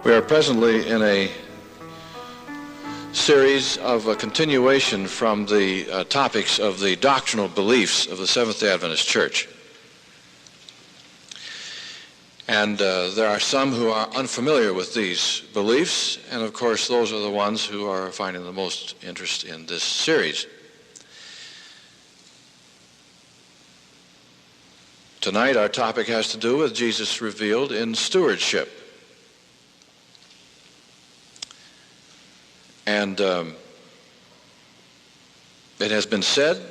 We are presently in a series of a continuation from the topics of the doctrinal beliefs of the Seventh-day Adventist Church. And there are some who are unfamiliar with these beliefs, and of course those are the ones who are finding the most interest in this series. Tonight our topic has to do with Jesus revealed in stewardship. And it has been said,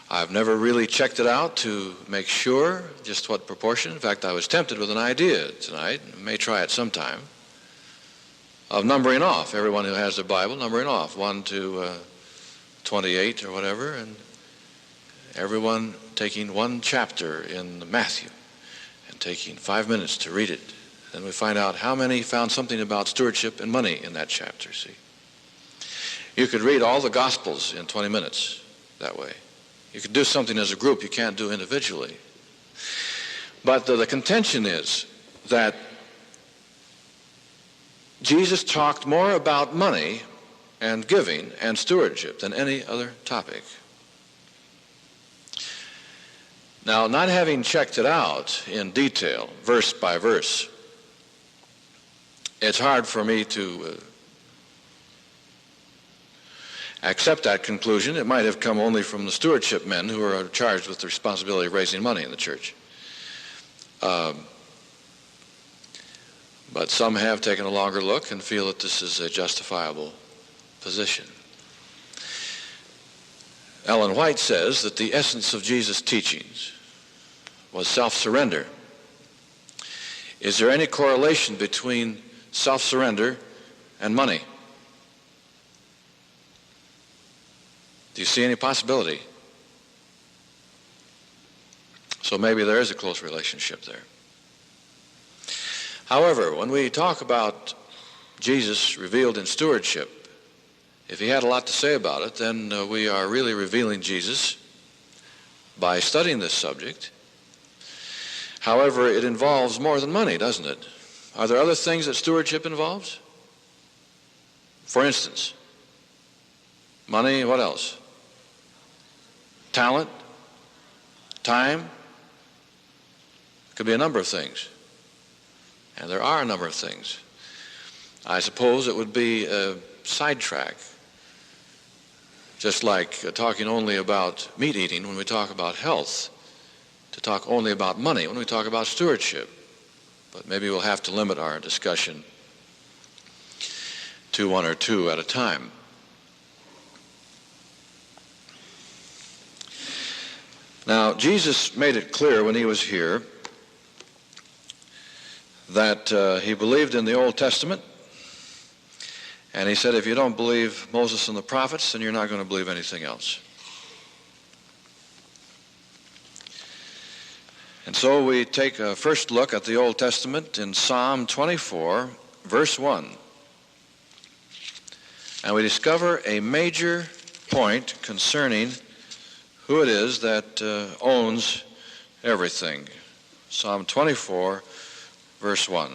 I've never really checked it out to make sure just what proportion. In fact, I was tempted with an idea tonight, and may try it sometime, of numbering off, everyone who has their Bible, numbering off 1 to 28 or whatever, and everyone taking one chapter in Matthew and taking 5 minutes to read it. Then we find out how many found something about stewardship and money in that chapter, see. You could read all the Gospels in 20 minutes that way. You could do something as a group you can't do individually. But the contention is that Jesus talked more about money and giving and stewardship than any other topic. Now, not having checked it out in detail, verse by verse, it's hard for me to accept that conclusion. It might have come only from the stewardship men who are charged with the responsibility of raising money in the church. But some have taken a longer look and feel that this is a justifiable position. Ellen White says that the essence of Jesus' teachings was self-surrender. Is there any correlation between self-surrender and money? Do you see any possibility? So maybe there is a close relationship there. However, when we talk about Jesus revealed in stewardship, if he had a lot to say about it, then we are really revealing Jesus by studying this subject. However, it involves more than money, doesn't it? Are there other things that stewardship involves? For instance, money, what else? Talent, time. Could be a number of things. And there are a number of things. I suppose it would be a sidetrack. Just like talking only about meat eating when we talk about health, to talk only about money when we talk about stewardship. But maybe we'll have to limit our discussion to one or two at a time. Now, Jesus made it clear when he was here that he believed in the Old Testament, and he said, if you don't believe Moses and the prophets, then you're not going to believe anything else. And so we take a first look at the Old Testament in Psalm 24, verse 1. And we discover a major point concerning who it is that owns everything. Psalm 24, verse 1.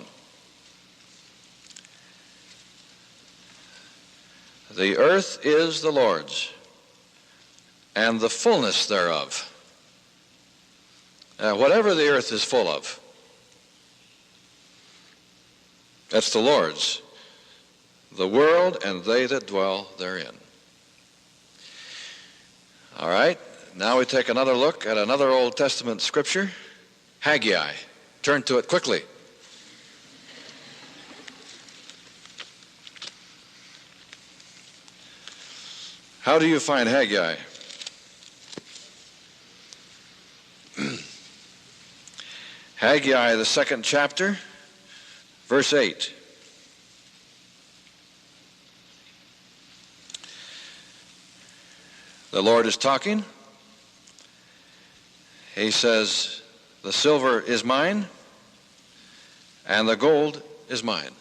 The earth is the Lord's, and the fullness thereof. Whatever the earth is full of, that's the Lord's. The world and they that dwell therein. All right, now we take another look at another Old Testament scripture, Haggai. Turn to it quickly. How do you find Haggai? Haggai, the 2nd chapter, verse 8. The Lord is talking. He says, the silver is mine, and the gold is mine.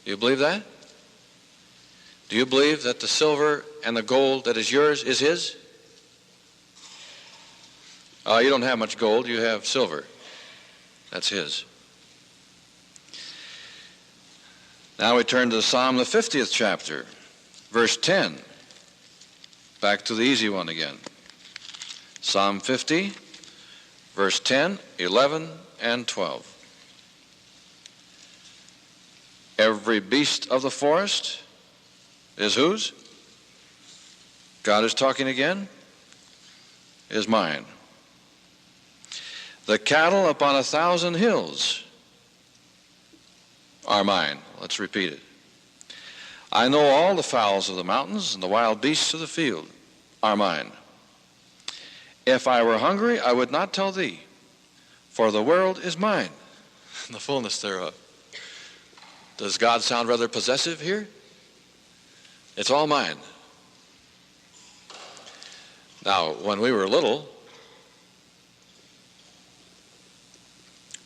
Do you believe that? Do you believe that the silver and the gold that is yours is his? You don't have much gold, you have silver. That's his. Now we turn to Psalm the 50th chapter, verse 10. Back to the easy one again. Psalm 50, verse 10, 11, and 12. Every beast of the forest is whose? God is talking again. Is mine. The cattle upon 1,000 hills are mine. Let's repeat it. I know all the fowls of the mountains, and the wild beasts of the field are mine. If I were hungry, I would not tell thee, for the world is mine, and the fullness thereof. Does God sound rather possessive here? It's all mine. Now, when we were little,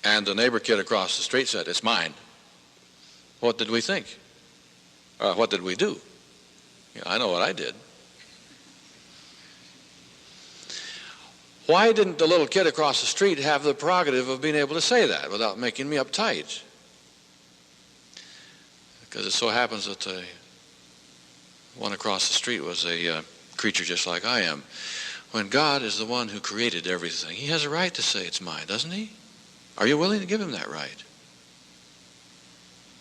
and the neighbor kid across the street said, "It's mine," what did we think? What did we do? I know what I did. Why didn't the little kid across the street have the prerogative of being able to say that without making me uptight? Because it so happens that the one across the street was a creature just like I am. When God is the one who created everything, he has a right to say it's mine, doesn't he? Are you willing to give him that right?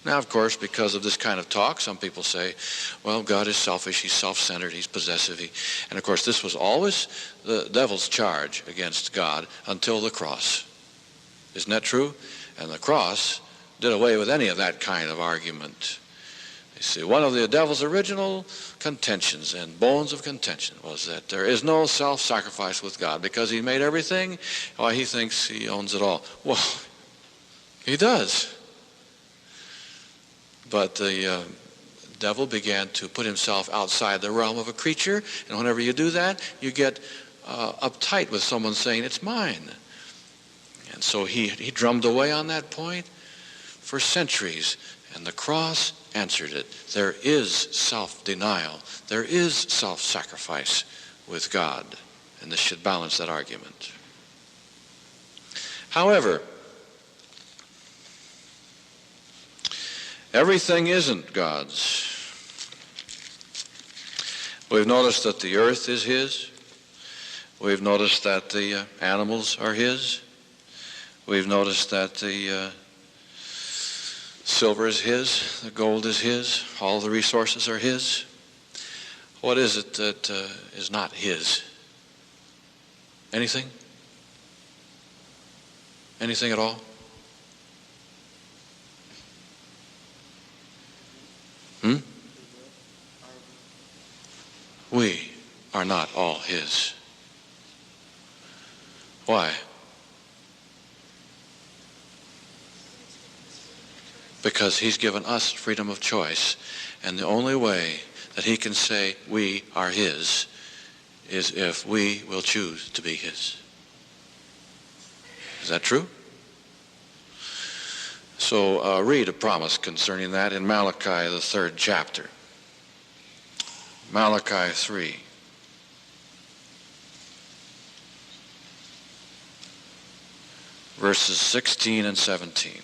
Now, of course, because of this kind of talk, some people say, well, God is selfish, he's self-centered, he's possessive. And of course, this was always the devil's charge against God until the cross. Isn't that true? And the cross did away with any of that kind of argument. You see, one of the devil's original contentions and bones of contention was that there is no self-sacrifice with God because he made everything. Why, he thinks he owns it all. Well, he does. But the devil began to put himself outside the realm of a creature, and whenever you do that, you get uptight with someone saying, it's mine. And so he drummed away on that point for centuries, and the cross answered it. There is self-denial. There is self-sacrifice with God, and this should balance that argument. However, everything isn't God's. We've noticed that the earth is his. We've noticed that the animals are his. We've noticed that the silver is his, the gold is his, all the resources are his. What is it that is not his? Anything? Anything at all? We are not all his. Why? Because he's given us freedom of choice, and the only way that he can say we are his is if we will choose to be his. Is that true? So read a promise concerning that in Malachi, the 3rd chapter. Malachi 3. Verses 16 and 17.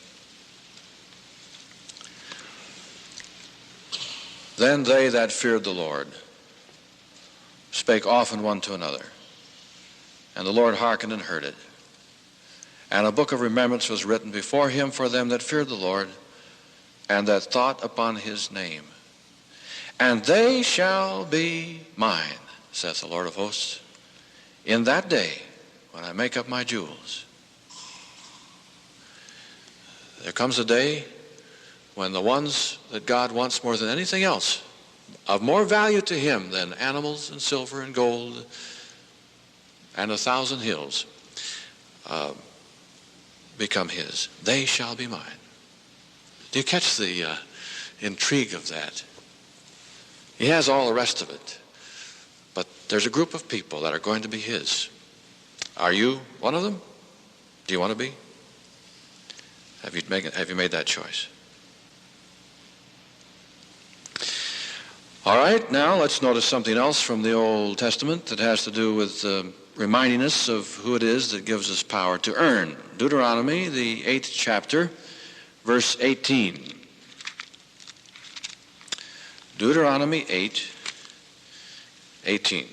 Then they that feared the Lord spake often one to another, and the Lord hearkened and heard it. And a book of remembrance was written before him for them that feared the Lord, and that thought upon his name. And they shall be mine, saith the Lord of hosts, in that day when I make up my jewels. There comes a day when the ones that God wants more than anything else, of more value to him than animals and silver and gold and 1,000 hills, become his. They shall be mine. Do you catch the intrigue of that? He has all the rest of it, but there's a group of people that are going to be his. Are you one of them? Do you want to be? Have you made that choice? All right, now let's notice something else from the Old Testament that has to do with reminding us of who it is that gives us power to earn. Deuteronomy, the 8th chapter, verse 18. Deuteronomy 8:18.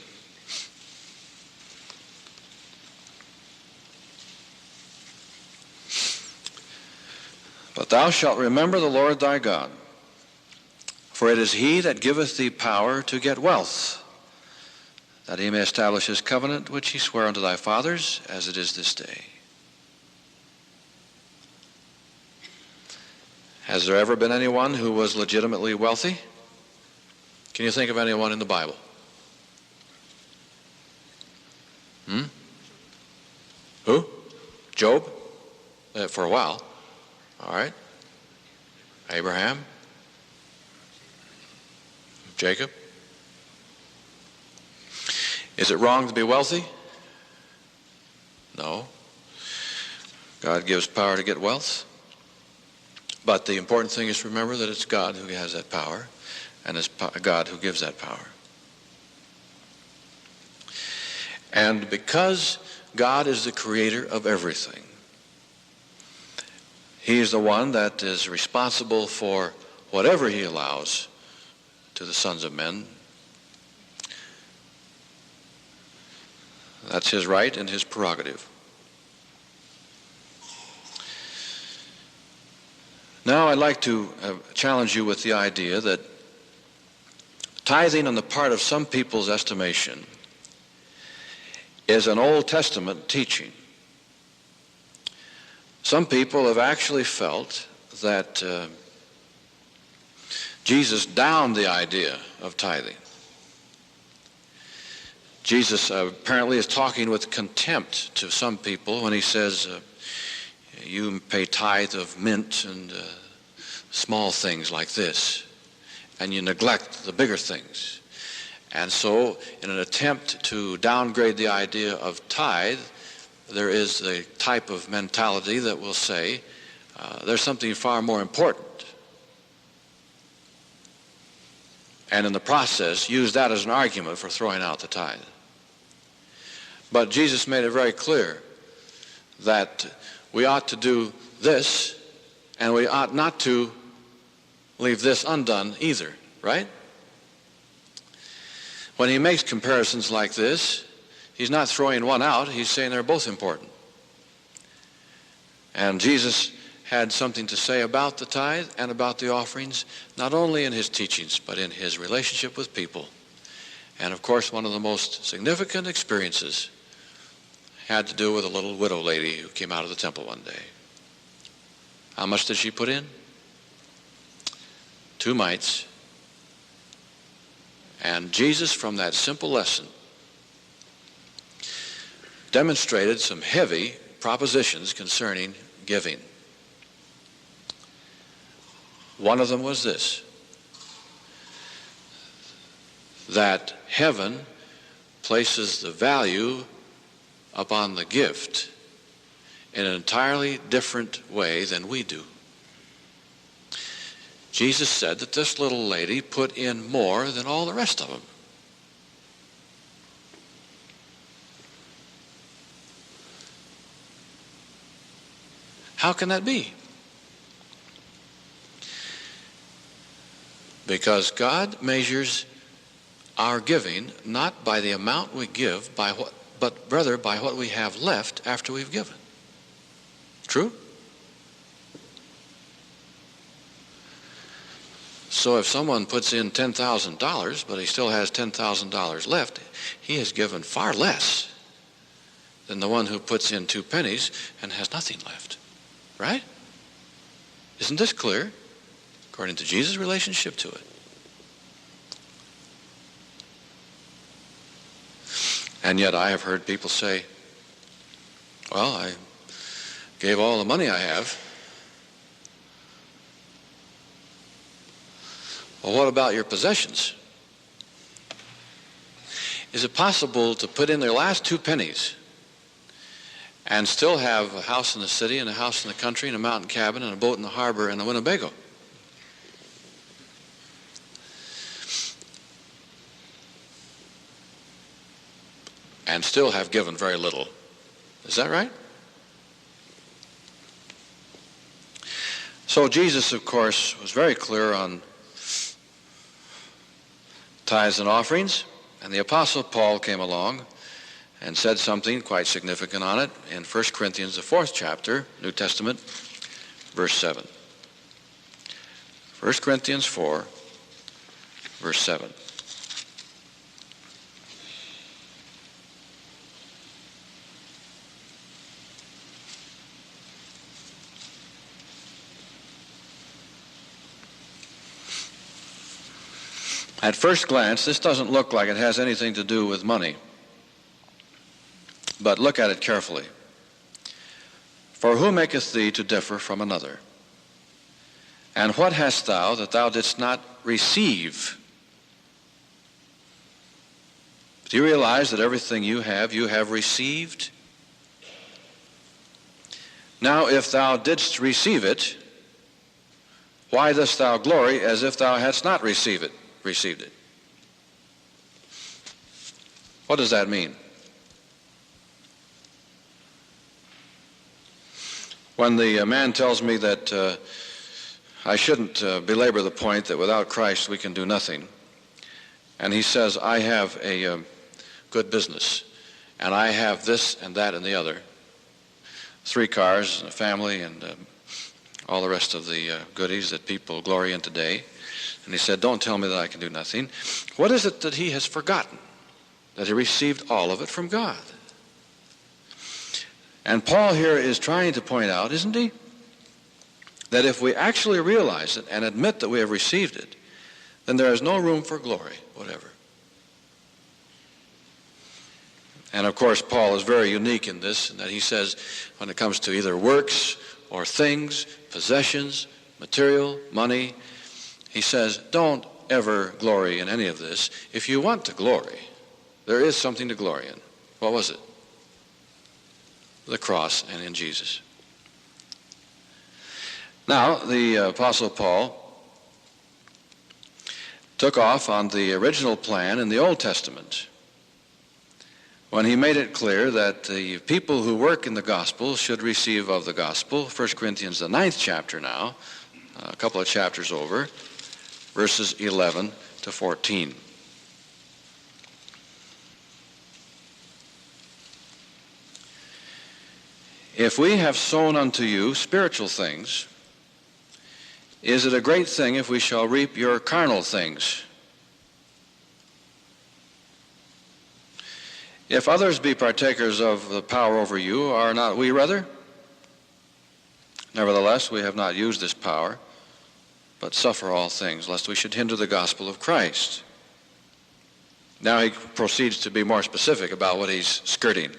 But thou shalt remember the Lord thy God, for it is he that giveth thee power to get wealth, that he may establish his covenant which he sware unto thy fathers, as it is this day. Has there ever been anyone who was legitimately wealthy? Can you think of anyone in the Bible? Who? Job? For a while. All right. Abraham? Jacob? Is it wrong to be wealthy? No. God gives power to get wealth. But the important thing is to remember that it's God who has that power, and it's God who gives that power. And because God is the creator of everything, he is the one that is responsible for whatever he allows to the sons of men. That's his right and his prerogative. Now I'd like to challenge you with the idea that tithing on the part of some people's estimation is an Old Testament teaching. Some people have actually felt that Jesus downed the idea of tithing. Jesus apparently is talking with contempt to some people when he says, you pay tithe of mint and small things like this, and you neglect the bigger things. And so in an attempt to downgrade the idea of tithe, there is the type of mentality that will say there's something far more important. And in the process, use that as an argument for throwing out the tithe. But Jesus made it very clear that we ought to do this, and we ought not to leave this undone either, right? When he makes comparisons like this, he's not throwing one out, he's saying they're both important. And Jesus had something to say about the tithe and about the offerings, not only in his teachings, but in his relationship with people. And of course, one of the most significant experiences had to do with a little widow lady who came out of the temple one day. How much did she put in? 2 mites. And Jesus, from that simple lesson, demonstrated some heavy propositions concerning giving. One of them was this, that heaven places the value upon the gift in an entirely different way than we do. Jesus said that this little lady put in more than all the rest of them. How can that be? Because God measures our giving not by the amount we give, but rather by what we have left after we've given. True? So if someone puts in $10,000, but he still has $10,000 left, he has given far less than the one who puts in 2 pennies and has nothing left. Right? Isn't this clear? According to Jesus' relationship to it. And yet I have heard people say, well, I gave all the money I have. Well, what about your possessions? Is it possible to put in their last 2 pennies and still have a house in the city and a house in the country and a mountain cabin and a boat in the harbor and a Winnebago? And still have given very little. Is that right? So Jesus, of course, was very clear on tithes and offerings, and the Apostle Paul came along and said something quite significant on it in 1 Corinthians, the 4th chapter, New Testament, verse 7. 1 Corinthians 4, verse 7. At first glance, this doesn't look like it has anything to do with money. But look at it carefully. For who maketh thee to differ from another? And what hast thou that thou didst not receive? Do you realize that everything you have received? Now, if thou didst receive it, why dost thou glory as if thou hadst not received it? What does that mean? When the man tells me that I shouldn't belabor the point that without Christ we can do nothing, and he says, I have a good business, and I have this and that and the other, 3 cars and a family and all the rest of the goodies that people glory in today, and he said, don't tell me that I can do nothing. What is it that he has forgotten? That he received all of it from God. And Paul here is trying to point out, isn't he, that if we actually realize it and admit that we have received it, then there is no room for glory, whatever. And of course, Paul is very unique in this, in that he says, when it comes to either works or things, possessions, material, money, he says, don't ever glory in any of this. If you want to glory, there is something to glory in. What was it? The cross and in Jesus. Now, the Apostle Paul took off on the original plan in the Old Testament when he made it clear that the people who work in the gospel should receive of the gospel. 1 Corinthians, the 9th chapter now, a couple of chapters over, verses 11 to 14. If we have sown unto you spiritual things, is it a great thing if we shall reap your carnal things? If others be partakers of the power over you, are not we rather? Nevertheless, we have not used this power, but suffer all things, lest we should hinder the gospel of Christ. Now he proceeds to be more specific about what he's skirting.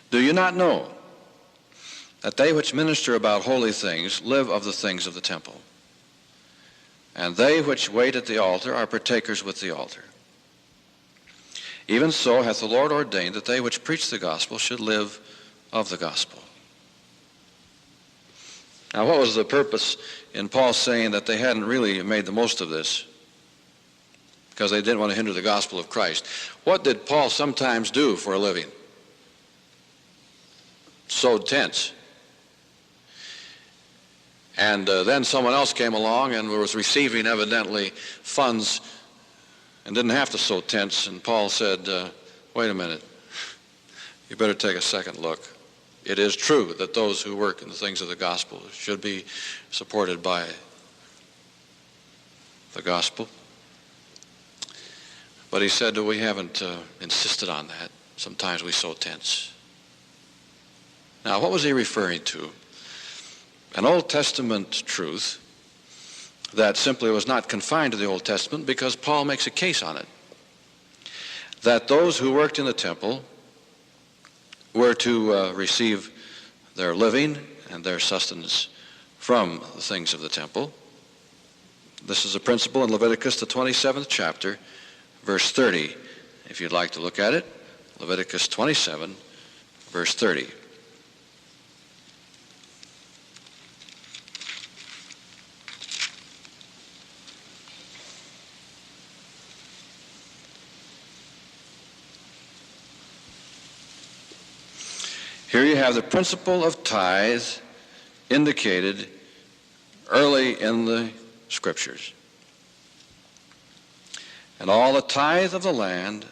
Do you not know that they which minister about holy things live of the things of the temple? And they which wait at the altar are partakers with the altar. Even so hath the Lord ordained that they which preach the gospel should live of the gospel. Now, what was the purpose in Paul saying that they hadn't really made the most of this? Because they didn't want to hinder the gospel of Christ. What did Paul sometimes do for a living? Sewed tents. And then someone else came along and was receiving evidently funds and didn't have to sew tents. And Paul said, wait a minute, you better take a second look. It is true that those who work in the things of the gospel should be supported by the gospel. But he said, we haven't insisted on that. Sometimes we sew tents. Now, what was he referring to? An Old Testament truth that simply was not confined to the Old Testament, because Paul makes a case on it. That those who worked in the temple were to receive their living and their sustenance from the things of the temple. This is a principle in Leviticus, the 27th chapter, verse 30. If you'd like to look at it, Leviticus 27, verse 30. Here you have the principle of tithe indicated early in the Scriptures. And all the tithe of the land,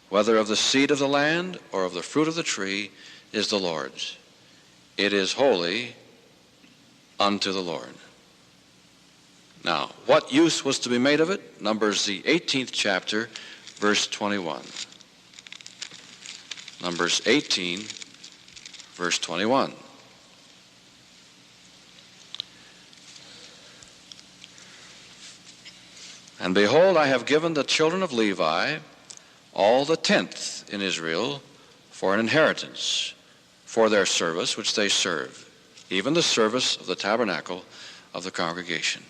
whether of the seed of the land or of the fruit of the tree, is the Lord's. It is holy unto the Lord. Now, what use was to be made of it? Numbers, the 18th chapter, verse 21. Numbers 18, verse 21. And behold, I have given the children of Levi all the tenth in Israel for an inheritance, for their service which they serve, even the service of the tabernacle of the congregation.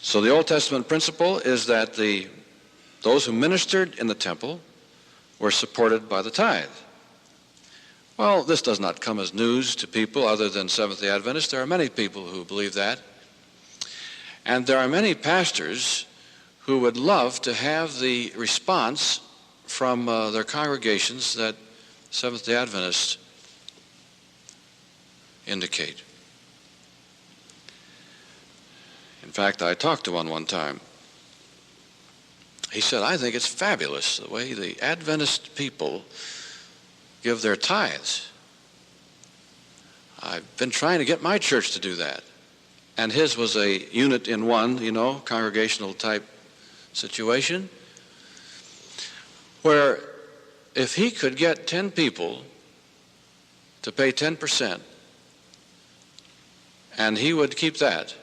So the Old Testament principle is that those who ministered in the temple were supported by the tithe. Well, this does not come as news to people other than Seventh-day Adventists. There are many people who believe that. And there are many pastors who would love to have the response from their congregations that Seventh-day Adventists indicate. In fact, I talked to one time. He said, I think it's fabulous the way the Adventist people give their tithes. I've been trying to get my church to do that. And his was a unit in one, congregational type situation, where if he could get 10 people to pay 10%, and he would keep that,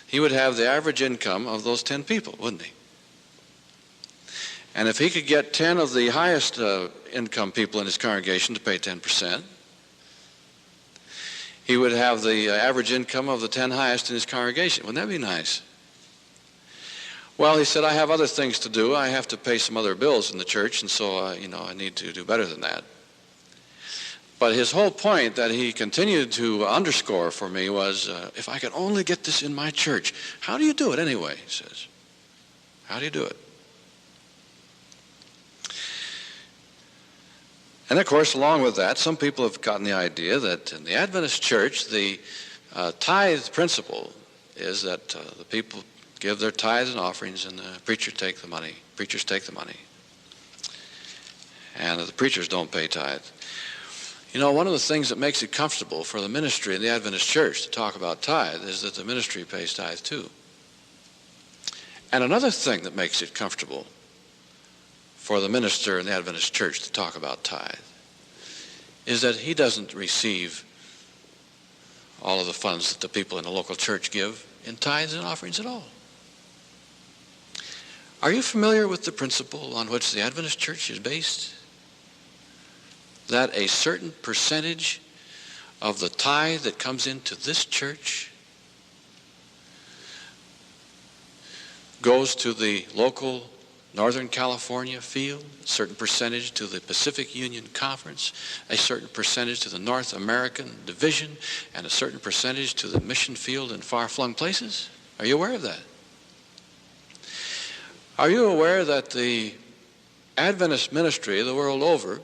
he would have the average income of those 10 people, wouldn't he? And if he could get 10 of the highest income people in his congregation to pay 10%, he would have the average income of the 10 highest in his congregation. Wouldn't that be nice? Well, he said, I have other things to do. I have to pay some other bills in the church, and so, I need to do better than that. But his whole point that he continued to underscore for me was, if I could only get this in my church. How do you do it anyway, he says. How do you do it? And of course, along with that, some people have gotten the idea that in the Adventist church, the tithe principle is that the people give their tithes and offerings, and the preachers take the money. And the preachers don't pay tithe. One of the things that makes it comfortable for the ministry in the Adventist church to talk about tithe is that the ministry pays tithe too. And another thing that makes it comfortable for the minister in the Adventist church to talk about tithe is that he doesn't receive all of the funds that the people in the local church give in tithes and offerings at all. Are you familiar with the principle on which the Adventist church is based? That a certain percentage of the tithe that comes into this church goes to the local Northern California field, a certain percentage to the Pacific Union Conference, a certain percentage to the North American Division, and a certain percentage to the mission field in far-flung places? Are you aware of that? Are you aware that the Adventist ministry the world over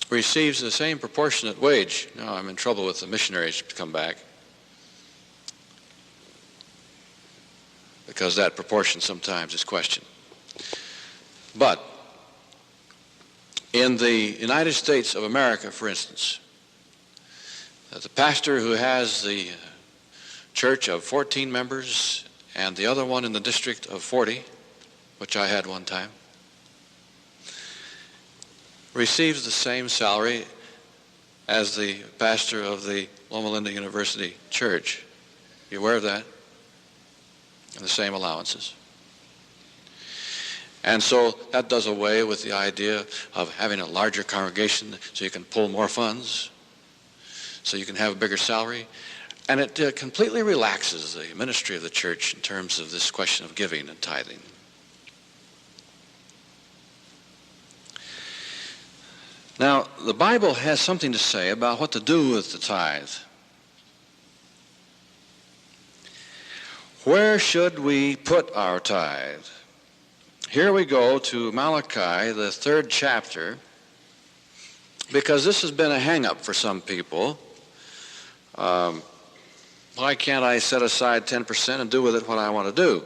receives the same proportionate wage? Now I'm in trouble with the missionaries to come back, because that proportion sometimes is questioned. But in the United States of America, for instance, the pastor who has the church of 14 members and the other one in the district of 40, which I had one time, receives the same salary as the pastor of the Loma Linda University Church. You aware of that? And the same allowances. And so that does away with the idea of having a larger congregation so you can pull more funds, so you can have a bigger salary. And it completely relaxes the ministry of the church in terms of this question of giving and tithing. Now, the Bible has something to say about what to do with the tithe. Where should we put our tithe? Here we go to Malachi, the 3rd chapter, because this has been a hang-up for some people. Why can't I set aside 10% and do with it what I want to do?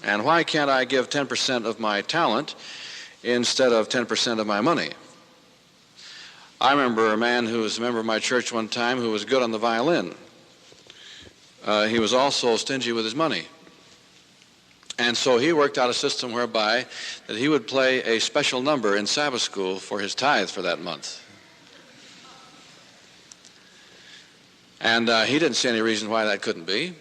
And why can't I give 10% of my talent instead of 10% of my money? I remember a man who was a member of my church one time who was good on the violin. He was also stingy with his money. And so he worked out a system whereby that he would play a special number in Sabbath school for his tithe for that month. And he didn't see any reason why that couldn't be.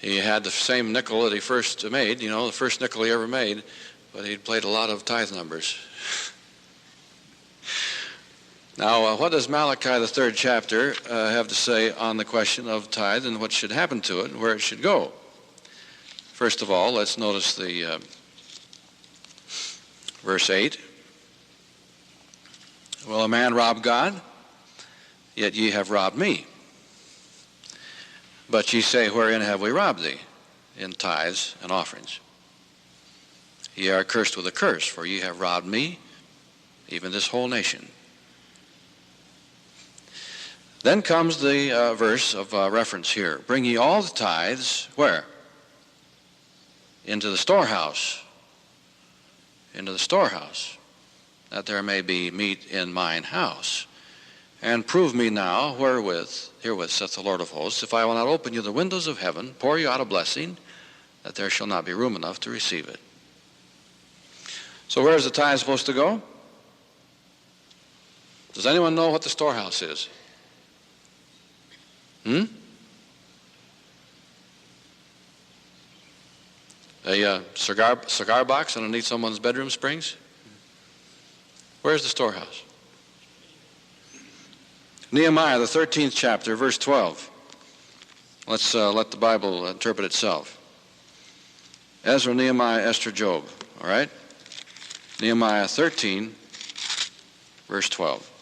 He had the same nickel that he first made, the first nickel he ever made, but he'd played a lot of tithe numbers. Now, what does Malachi, the 3rd chapter, have to say on the question of tithe and what should happen to it and where it should go? First of all, let's notice the verse 8. Will a man rob God? Yet ye have robbed me. But ye say, wherein have we robbed thee? In tithes and offerings. Ye are cursed with a curse, for ye have robbed me, even this whole nation. Then comes the verse of reference here. Bring ye all the tithes, where? Into the storehouse. Into the storehouse, that there may be meat in mine house. And prove me now herewith, saith the Lord of hosts, if I will not open you the windows of heaven, pour you out a blessing, that there shall not be room enough to receive it. So where is the tithe supposed to go? Does anyone know what the storehouse is? A cigar box underneath someone's bedroom springs? Where's the storehouse? Nehemiah, the 13th chapter, verse 12. Let's let the Bible interpret itself. Ezra, Nehemiah, Esther, Job. All right? Nehemiah 13, verse 12.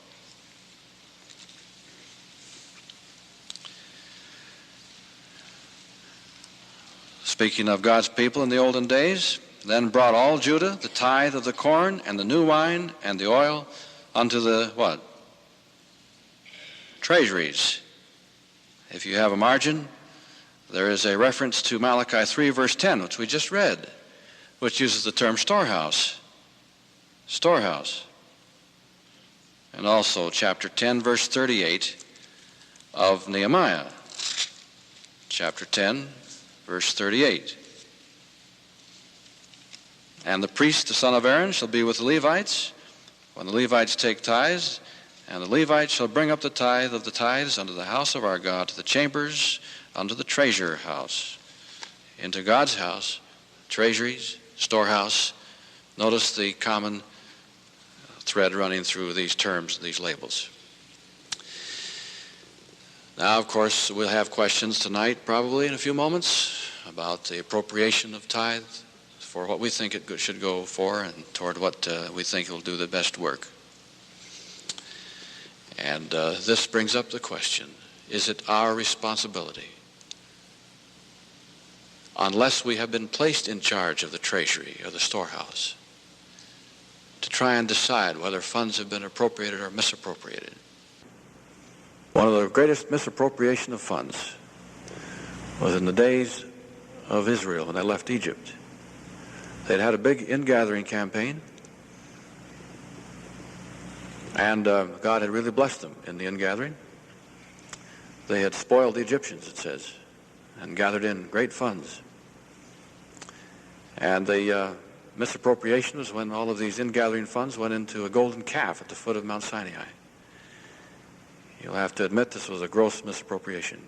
Speaking of God's people in the olden days, then brought all Judah the tithe of the corn and the new wine and the oil unto the what? Treasuries. If you have a margin, there is a reference to Malachi 3, verse 10, which we just read, which uses the term storehouse. Storehouse. And also chapter 10, verse 38 of Nehemiah. Chapter 10, verse 38. And the priest, the son of Aaron, shall be with the Levites when the Levites take tithes, and the Levites shall bring up the tithe of the tithes unto the house of our God, to the chambers, unto the treasure house, into God's house, treasuries, storehouse. Notice the common thread running through these terms, these labels. Now, of course, we'll have questions tonight, probably in a few moments, about the appropriation of tithe for what we think it should go for and toward what we think will do the best work. And this brings up the question, is it our responsibility, unless we have been placed in charge of the treasury or the storehouse, to try and decide whether funds have been appropriated or misappropriated? One of the greatest misappropriation of funds was in the days of Israel when they left Egypt. They'd had a big ingathering campaign, and God had really blessed them in the ingathering. They had spoiled the Egyptians, it says, and gathered in great funds. And the misappropriation was when all of these ingathering funds went into a golden calf at the foot of Mount Sinai. You'll have to admit this was a gross misappropriation.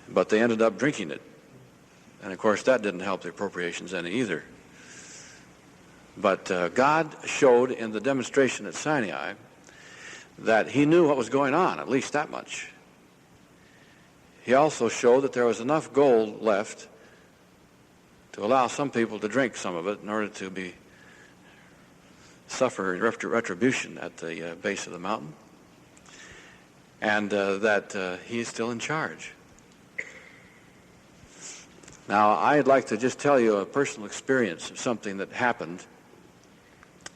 But they ended up drinking it. And of course that didn't help the appropriations any either. But God showed in the demonstration at Sinai that he knew what was going on, at least that much. He also showed that there was enough gold left to allow some people to drink some of it in order to suffer retribution at the base of the mountain. And that he is still in charge. Now, I'd like to just tell you a personal experience of something that happened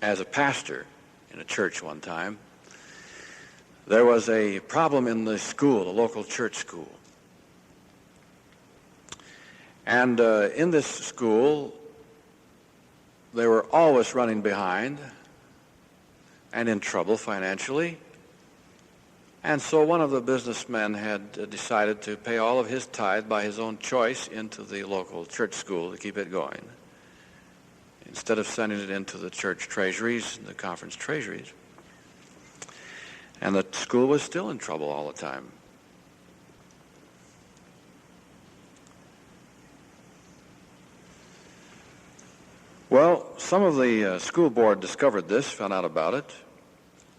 as a pastor in a church one time. there was a problem in the school, the local church school. And in this school, they were always running behind and in trouble financially. And so one of the businessmen had decided to pay all of his tithe by his own choice into the local church school to keep it going, instead of sending it into the church treasuries and the conference treasuries. And the school was still in trouble all the time. Well, some of the school board discovered this, found out about it,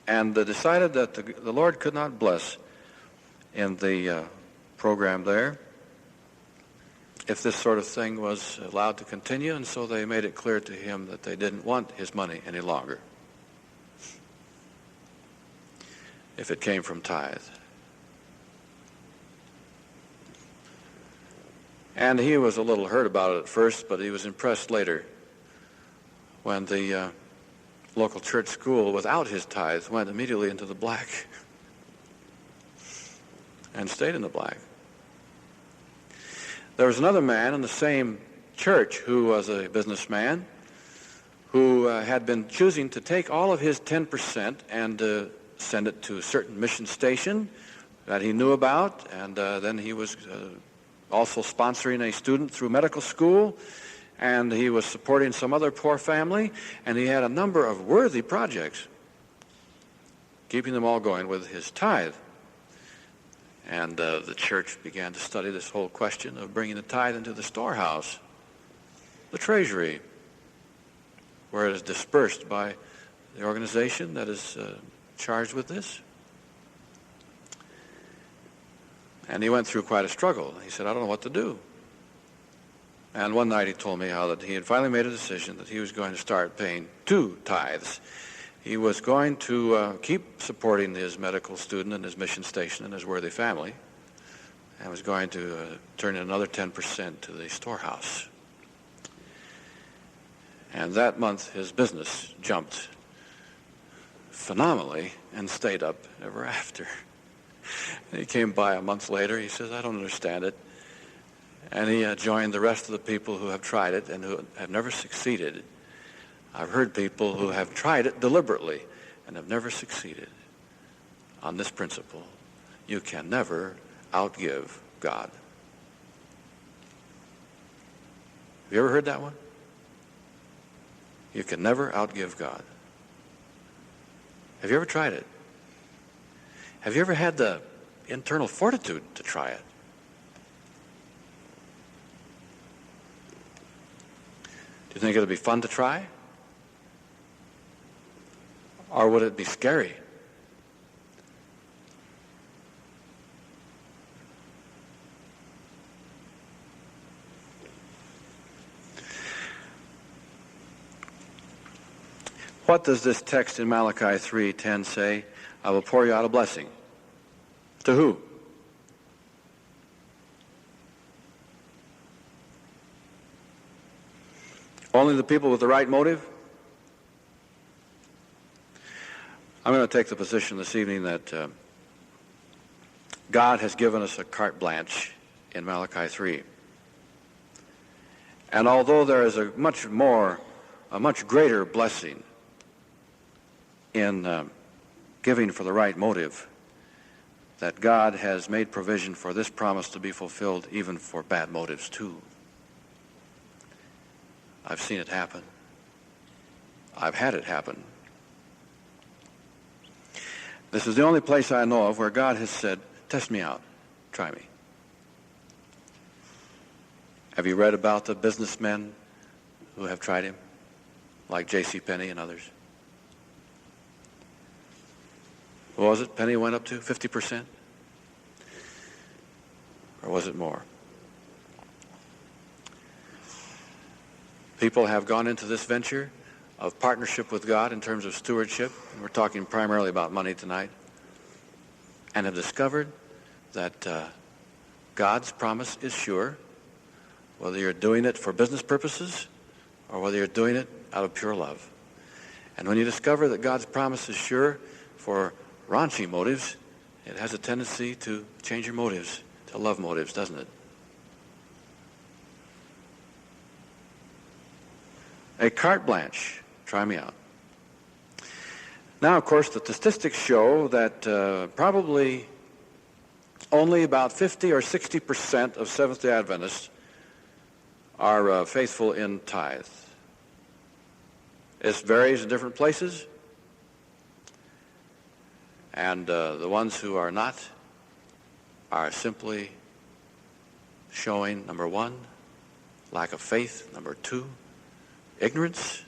and decided that the Lord could not bless in the program there if this sort of thing was allowed to continue, and so they made it clear to him that they didn't want his money any longer if it came from tithe. And he was a little hurt about it at first, but he was impressed later when the local church school, without his tithe, went immediately into the black and stayed in the black. There was another man in the same church who was a businessman who had been choosing to take all of his 10% and send it to a certain mission station that he knew about, and then he was also sponsoring a student through medical school, and he was supporting some other poor family, and he had a number of worthy projects, keeping them all going with his tithe. And the church began to study this whole question of bringing the tithe into the storehouse, the treasury, where it is dispersed by the organization that is charged with this. And he went through quite a struggle. He said, I don't know what to do. And one night he told me how that he had finally made a decision that he was going to start paying 2 tithes. He was going to keep supporting his medical student and his mission station and his worthy family, and was going to turn in another 10% to the storehouse. And that month his business jumped phenomenally and stayed up ever after. And he came by a month later. He says, I don't understand it. And he joined the rest of the people who have tried it and who have never succeeded. I've heard people who have tried it deliberately and have never succeeded on this principle. You can never outgive God. Have you ever heard that one? You can never outgive God. Have you ever tried it? Have you ever had the internal fortitude to try it? Do you think it'll be fun to try? Or would it be scary? What does this text in Malachi 3:10 say? I will pour you out a blessing. To who? Only the people with the right motive? I'm going to take the position this evening that God has given us a carte blanche in Malachi 3. And although there is a much greater blessing in giving for the right motive, that God has made provision for this promise to be fulfilled even for bad motives too. I've seen it happen. I've had it happen. This is the only place I know of where God has said, test me out, try me. Have you read about the businessmen who have tried him, like J.C. Penney and others? What was it Penny went up to, 50%? Or was it more? People have gone into this venture of partnership with God in terms of stewardship, and we're talking primarily about money tonight, and have discovered that God's promise is sure, whether you're doing it for business purposes or whether you're doing it out of pure love. And when you discover that God's promise is sure for raunchy motives, it has a tendency to change your motives, to love motives, doesn't it? A carte blanche. Try me out. Now, of course, the statistics show that probably only about 50 or 60% of Seventh-day Adventists are faithful in tithe. It varies in different places. And the ones who are not are simply showing, number one, lack of faith. Number two, ignorance.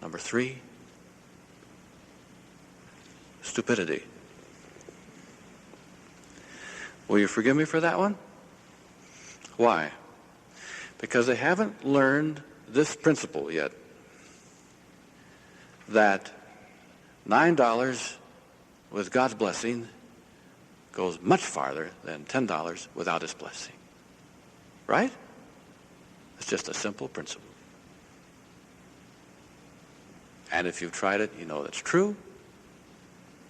Number three, stupidity. Will you forgive me for that one? Why? Because they haven't learned this principle yet, that $9 with God's blessing goes much farther than $10 without His blessing. Right? It's just a simple principle. And if you've tried it, you know that's true.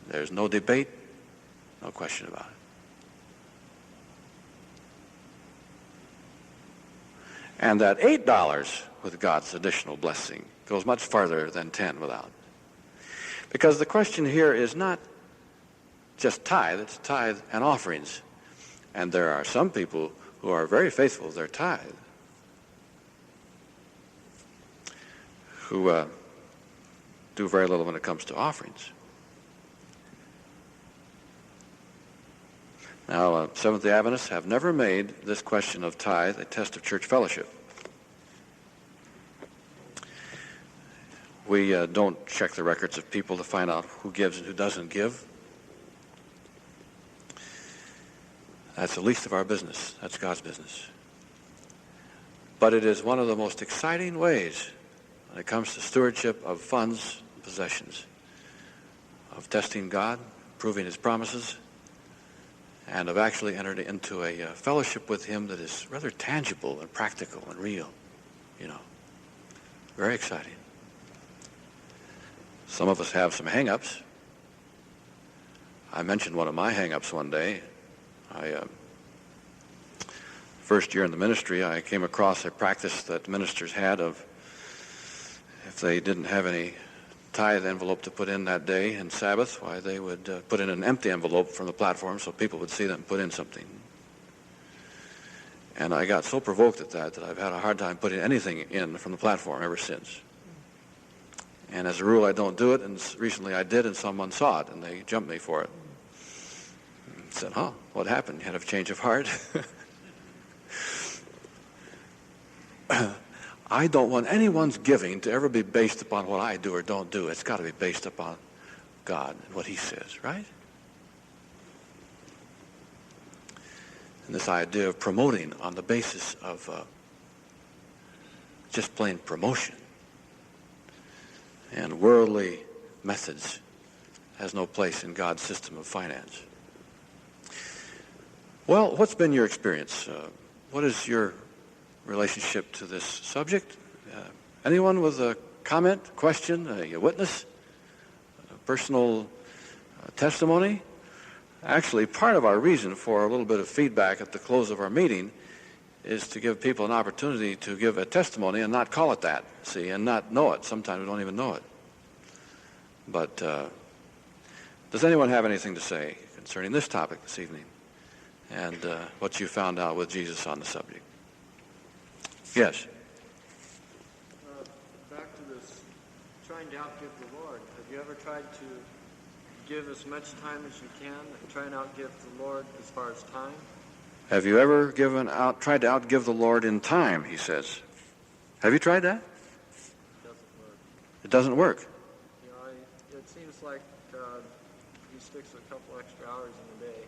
There's no debate, no question about it. And that $8 with God's additional blessing goes much farther than 10 without. Because the question here is not just tithe, it's tithe and offerings. And there are some people who are very faithful to their tithe, who do very little when it comes to offerings. Now, Seventh-day Adventists have never made this question of tithe a test of church fellowship. We don't check the records of people to find out who gives and who doesn't give. That's the least of our business. That's God's business. But it is one of the most exciting ways when it comes to stewardship of funds and possessions, of testing God, proving His promises, and of actually entering into a fellowship with Him that is rather tangible and practical and real, you know. Very exciting. Some of us have some hang-ups. I mentioned one of my hang-ups one day. First year in the ministry, I came across a practice that ministers had of, if they didn't have any tithe envelope to put in that day and Sabbath, why they would put in an empty envelope from the platform so people would see them and put in something. And I got so provoked at that I've had a hard time putting anything in from the platform ever since. And as a rule, I don't do it, and recently I did, and someone saw it, and they jumped me for it. And said, what happened? You had a change of heart? I don't want anyone's giving to ever be based upon what I do or don't do. It's got to be based upon God and what He says, right? And this idea of promoting on the basis of just plain promotion and worldly methods has no place in God's system of finance. Well, what's been your experience? What is your relationship to this subject? Anyone with a comment, question, a witness, a personal testimony? Actually, part of our reason for a little bit of feedback at the close of our meeting is to give people an opportunity to give a testimony and not call it that, see, and not know it. Sometimes we don't even know it. But does anyone have anything to say concerning this topic this evening and what you found out with Jesus on the subject? Yes. Back to this trying to outgive the Lord. Have you ever tried to give as much time as you can and try and outgive the Lord as far as time? Have you ever tried to outgive the Lord in time, he says. Have you tried that? It doesn't work. It doesn't work. You know, it seems like He sticks a couple extra hours in the day.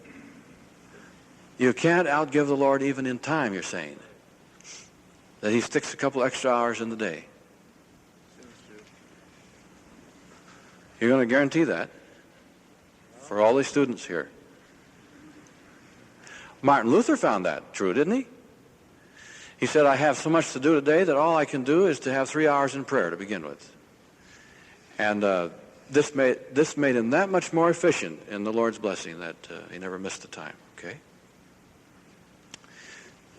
You can't outgive the Lord even in time, you're saying. That He sticks a couple extra hours in the day. Seems to. You're going to guarantee that for all the students here. Martin Luther found that true, didn't he? He said, I have so much to do today that all I can do is to have 3 hours in prayer to begin with. And this made him that much more efficient in the Lord's blessing that he never missed the time. Okay?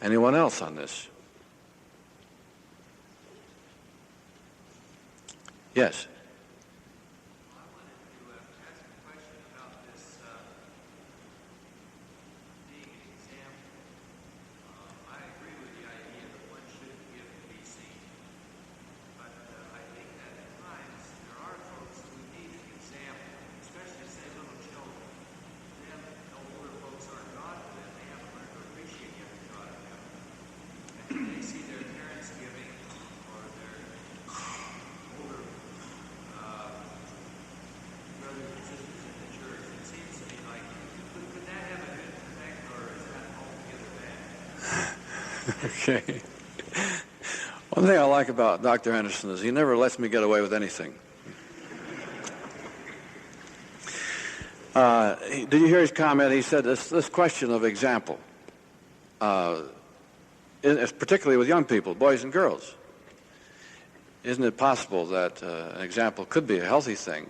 Anyone else on this? Yes. Okay. One thing I like about Dr. Henderson is he never lets me get away with anything. Did you hear his comment? He said this question of example, particularly with young people, boys and girls. Isn't it possible that an example could be a healthy thing,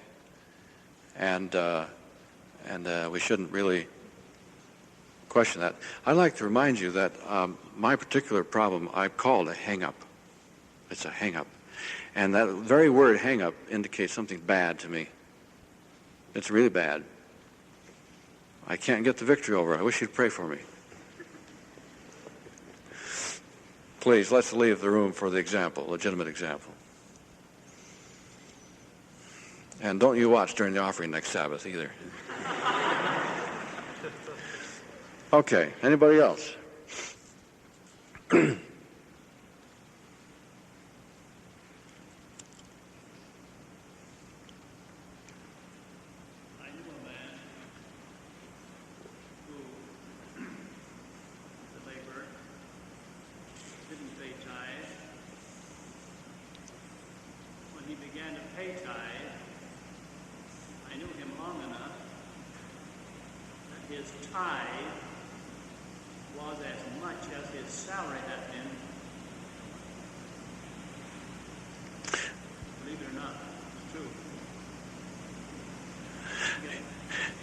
and we shouldn't really question that? I'd like to remind you that my particular problem I've called a hang-up. It's a hang-up. And that very word hang-up indicates something bad to me. It's really bad. I can't get the victory over it. I wish you'd pray for me. Please, let's leave the room for the example, legitimate example. And don't you watch during the offering next Sabbath either. Okay, anybody else?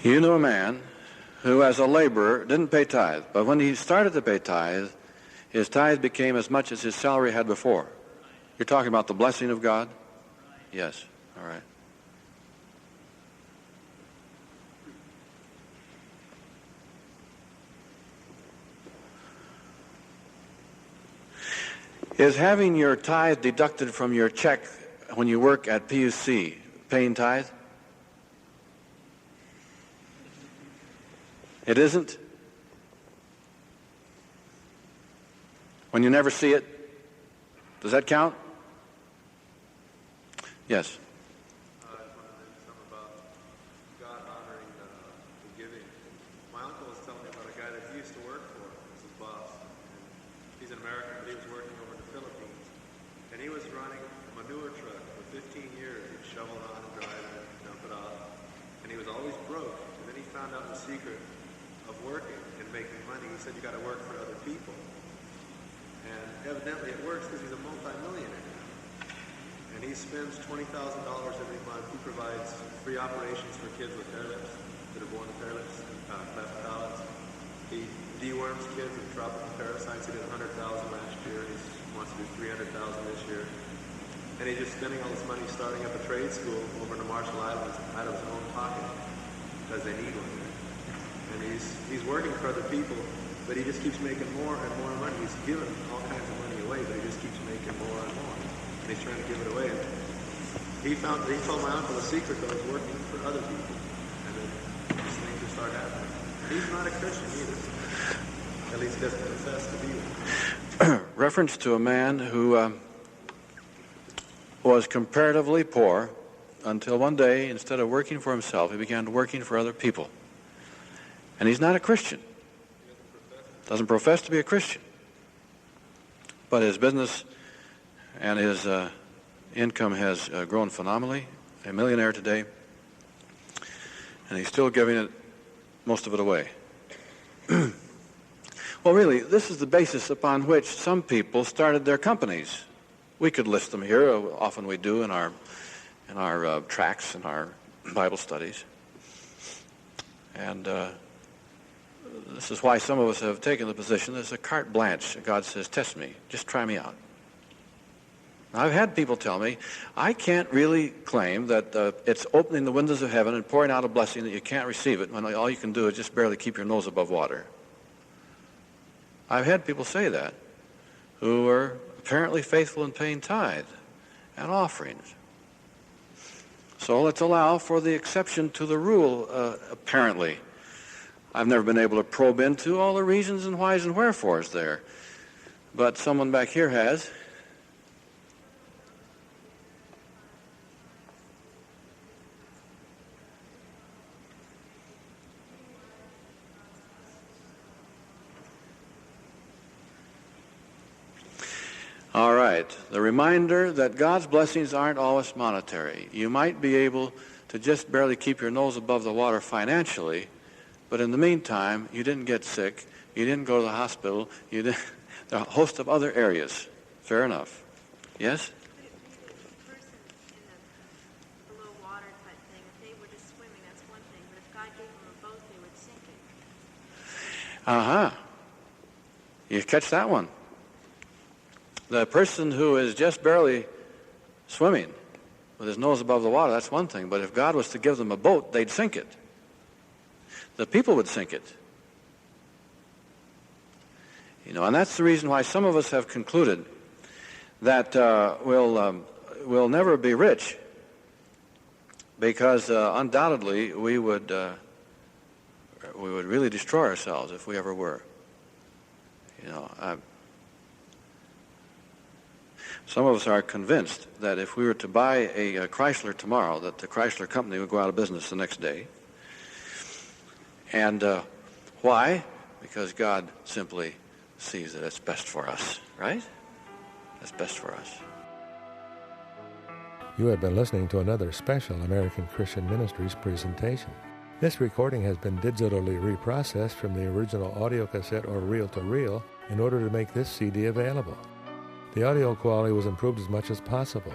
You knew a man who, as a laborer, didn't pay tithe, but when he started to pay tithe, his tithe became as much as his salary had before. You're talking about the blessing of God? Yes. All right. Is having your tithe deducted from your check when you work at PUC paying tithe? It isn't? When you never see it? Does that count? Yes. I was wondering something about God honoring the giving. My uncle was telling me about a guy that he used to work for as his boss. And he's an American, but he was working over in the Philippines. And he was running a manure truck for 15 years. He'd shovel it on and drive it and dump it off. And he was always broke. And then he found out the secret of working and making money. He said, you got to work for other people. And evidently it works because he's a multi-millionaire. And he spends $20,000 every month. He provides free operations for kids with hair lips that are born with hair lips and cleft palates. He deworms kids with tropical parasites. He did $100,000 last year. He wants to do $300,000 this year. And he's just spending all this money starting up a trade school over in the Marshall Islands out of his own pocket because they need one. And he's working for other people, but he just keeps making more and more money. He's giving all kinds of money away, but he just keeps making more and more. And he's trying to give it away. He told my uncle the secret though is working for other people. And then these things just start happening. He's not a Christian either. At least he doesn't profess to be one. Reference to a man who was comparatively poor until one day, instead of working for himself, he began working for other people. And he's not a Christian. Doesn't profess to be a Christian. But his business and his income has grown phenomenally. A millionaire today. And he's still giving most of it away. Well, really, this is the basis upon which some people started their companies. We could list them here. Often we do in our tracts and our Bible studies. And this is why some of us have taken the position there's a carte blanche. God says, test me, just try me out. I've had people tell me, I can't really claim that it's opening the windows of heaven and pouring out a blessing that you can't receive it when all you can do is just barely keep your nose above water. I've had people say that who are apparently faithful in paying tithe and offerings. So let's allow for the exception to the rule, apparently. I've never been able to probe into all the reasons and whys and wherefores there. But someone back here has. All right. The reminder that God's blessings aren't always monetary. You might be able to just barely keep your nose above the water financially, but in the meantime, you didn't get sick, you didn't go to the hospital, you didn't, there are a host of other areas. Fair enough. Yes? The person in the below water type thing, if they were just swimming, that's one thing, but if God gave them a boat, they would sink it. Uh-huh. You catch that one. The person who is just barely swimming with his nose above the water, that's one thing. But if God was to give them a boat, they'd sink it. The people would sink it. You know, and that's the reason why some of us have concluded that we'll never be rich, because undoubtedly we would really destroy ourselves if we ever were. You know, some of us are convinced that if we were to buy a Chrysler tomorrow, that the Chrysler company would go out of business the next day. And why? Because God simply sees that it's best for us, right? It's best for us. You have been listening to another special American Christian Ministries presentation. This recording has been digitally reprocessed from the original audio cassette or reel-to-reel in order to make this CD available. The audio quality was improved as much as possible.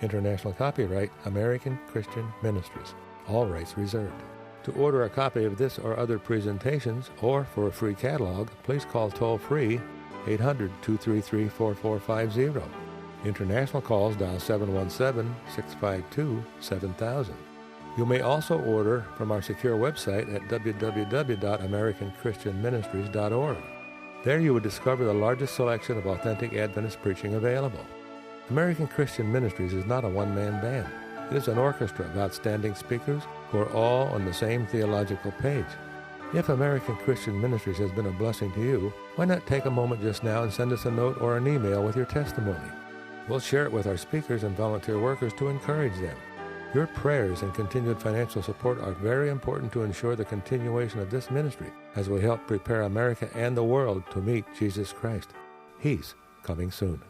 International copyright, American Christian Ministries. All rights reserved. To order a copy of this or other presentations, or for a free catalog, please call toll-free 800-233-4450. International calls dial 717-652-7000. You may also order from our secure website at www.americanchristianministries.org. There you would discover the largest selection of authentic Adventist preaching available. American Christian Ministries is not a one-man band. It is an orchestra of outstanding speakers who are all on the same theological page. If American Christian Ministries has been a blessing to you, why not take a moment just now and send us a note or an email with your testimony? We'll share it with our speakers and volunteer workers to encourage them. Your prayers and continued financial support are very important to ensure the continuation of this ministry as we help prepare America and the world to meet Jesus Christ. He's coming soon.